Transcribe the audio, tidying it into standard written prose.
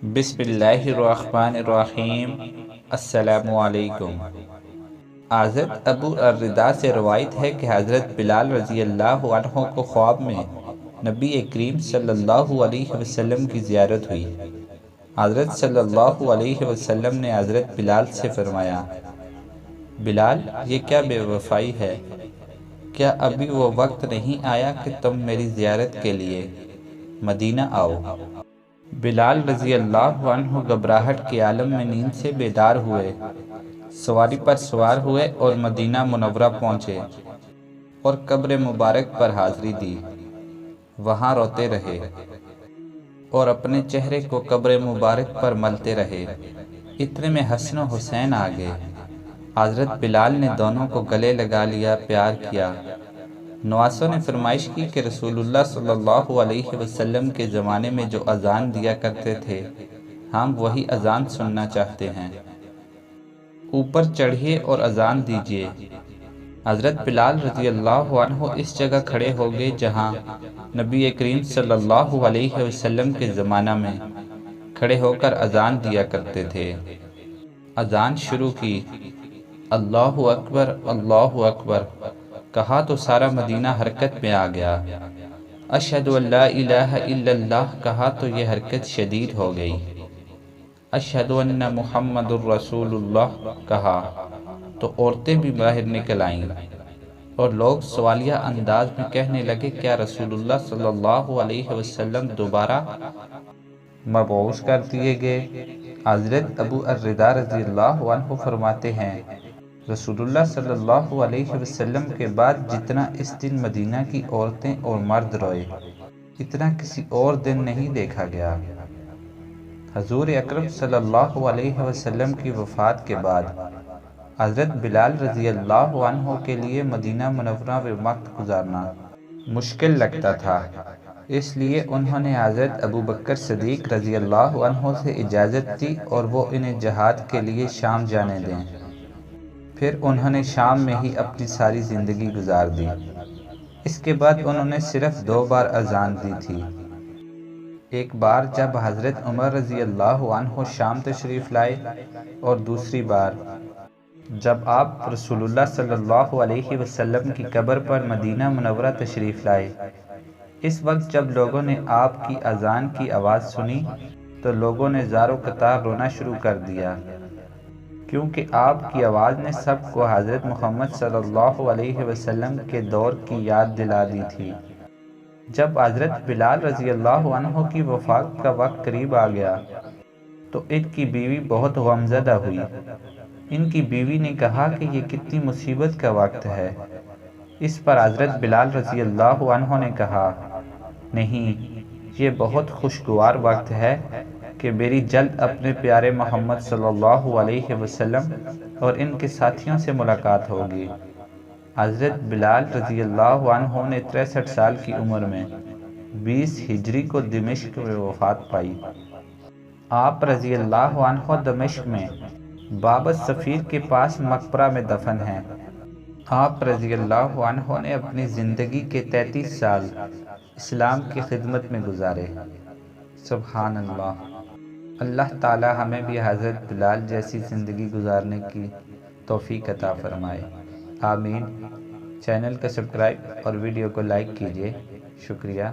بسم اللہ الرحمن الرحیم۔ السلام علیکم۔ حضرت ابو الرداء سے روایت ہے کہ حضرت بلال رضی اللہ عنہ کو خواب میں نبی کریم صلی اللہ علیہ وسلم کی زیارت ہوئی۔ حضرت صلی اللہ علیہ وسلم نے حضرت بلال سے فرمایا، بلال، یہ کیا بے وفائی ہے؟ کیا ابھی وہ وقت نہیں آیا کہ تم میری زیارت کے لیے مدینہ آؤ؟ بلال رضی اللہ عنہ گھبراہٹ کے عالم میں نیند سے بیدار ہوئے، سواری پر سوار ہوئے اور مدینہ منورہ پہنچے اور قبر مبارک پر حاضری دی۔ وہاں روتے رہے اور اپنے چہرے کو قبر مبارک پر ملتے رہے۔ اتنے میں حسن و حسین آ گئے۔ حضرت بلال نے دونوں کو گلے لگا لیا، پیار کیا۔ نواسوں نے فرمائش کی کہ رسول اللہ صلی اللہ علیہ وسلم کے زمانے میں جو اذان دیا کرتے تھے، ہم وہی اذان سننا چاہتے ہیں، اوپر چڑھیے اور اذان دیجیے۔ حضرت بلال رضی اللہ عنہ اس جگہ کھڑے ہو گئے جہاں نبی کریم صلی اللہ علیہ وسلم کے زمانہ میں کھڑے ہو کر اذان دیا کرتے تھے۔ اذان شروع کی، اللہ اکبر اللہ اکبر کہا تو سارا مدینہ حرکت میں آ گیا۔ اشہد ان لا الہ الا اللہ کہا تو یہ حرکت شدید ہو گئی۔ اشہد ان محمد الرسول اللہ کہا تو عورتیں بھی باہر نکل آئیں اور لوگ سوالیہ انداز میں کہنے لگے، کیا رسول اللہ صلی اللہ علیہ وسلم دوبارہ مبعوث کر دیے گئے؟ حضرت ابو الرداء رضی اللہ عنہ فرماتے ہیں، رسول اللہ صلی اللہ علیہ وسلم کے بعد جتنا اس دن مدینہ کی عورتیں اور مرد روئے، اتنا کسی اور دن نہیں دیکھا گیا۔ حضور اکرم صلی اللہ علیہ وسلم کی وفات کے بعد حضرت بلال رضی اللہ عنہ کے لیے مدینہ منورہ میں وقت گزارنا مشکل لگتا تھا، اس لیے انہوں نے حضرت ابو بکر صدیق رضی اللہ عنہ سے اجازت دی اور وہ انہیں جہاد کے لیے شام جانے دیں۔ پھر انہوں نے شام میں ہی اپنی ساری زندگی گزار دی۔ اس کے بعد انہوں نے صرف 2 بار اذان دی تھی۔ ایک بار جب حضرت عمر رضی اللہ عنہ شام تشریف لائے اور دوسری بار جب آپ رسول اللہ صلی اللہ علیہ وسلم کی قبر پر مدینہ منورہ تشریف لائے۔ اس وقت جب لوگوں نے آپ کی اذان کی آواز سنی تو لوگوں نے زار و قطار رونا شروع کر دیا، کیونکہ آپ کی آواز نے سب کو حضرت محمد صلی اللہ علیہ وسلم کے دور کی یاد دلا دی تھی۔ جب حضرت بلال رضی اللہ عنہ کی وفات کا وقت قریب آ گیا تو ان کی بیوی بہت غمزدہ ہوئی۔ ان کی بیوی نے کہا کہ یہ کتنی مصیبت کا وقت ہے۔ اس پر حضرت بلال رضی اللہ عنہ نے کہا، نہیں، یہ بہت خوشگوار وقت ہے کہ میری جلد اپنے پیارے محمد صلی اللہ علیہ وسلم اور ان کے ساتھیوں سے ملاقات ہوگی۔ حضرت بلال رضی اللہ عنہ نے 63 سال کی عمر میں 20 ہجری کو دمشق میں وفات پائی۔ آپ رضی اللہ عنہ دمشق میں باب الصفیر کے پاس مقبرہ میں دفن ہیں۔ آپ رضی اللہ عنہ نے اپنی زندگی کے 33 سال اسلام کی خدمت میں گزارے۔ سبحان اللہ۔ اللہ تعالی ہمیں بھی حضرت بلال جیسی زندگی گزارنے کی توفیق عطا فرمائے، آمین۔ چینل کو سبسکرائب اور ویڈیو کو لائک کیجیے۔ شکریہ۔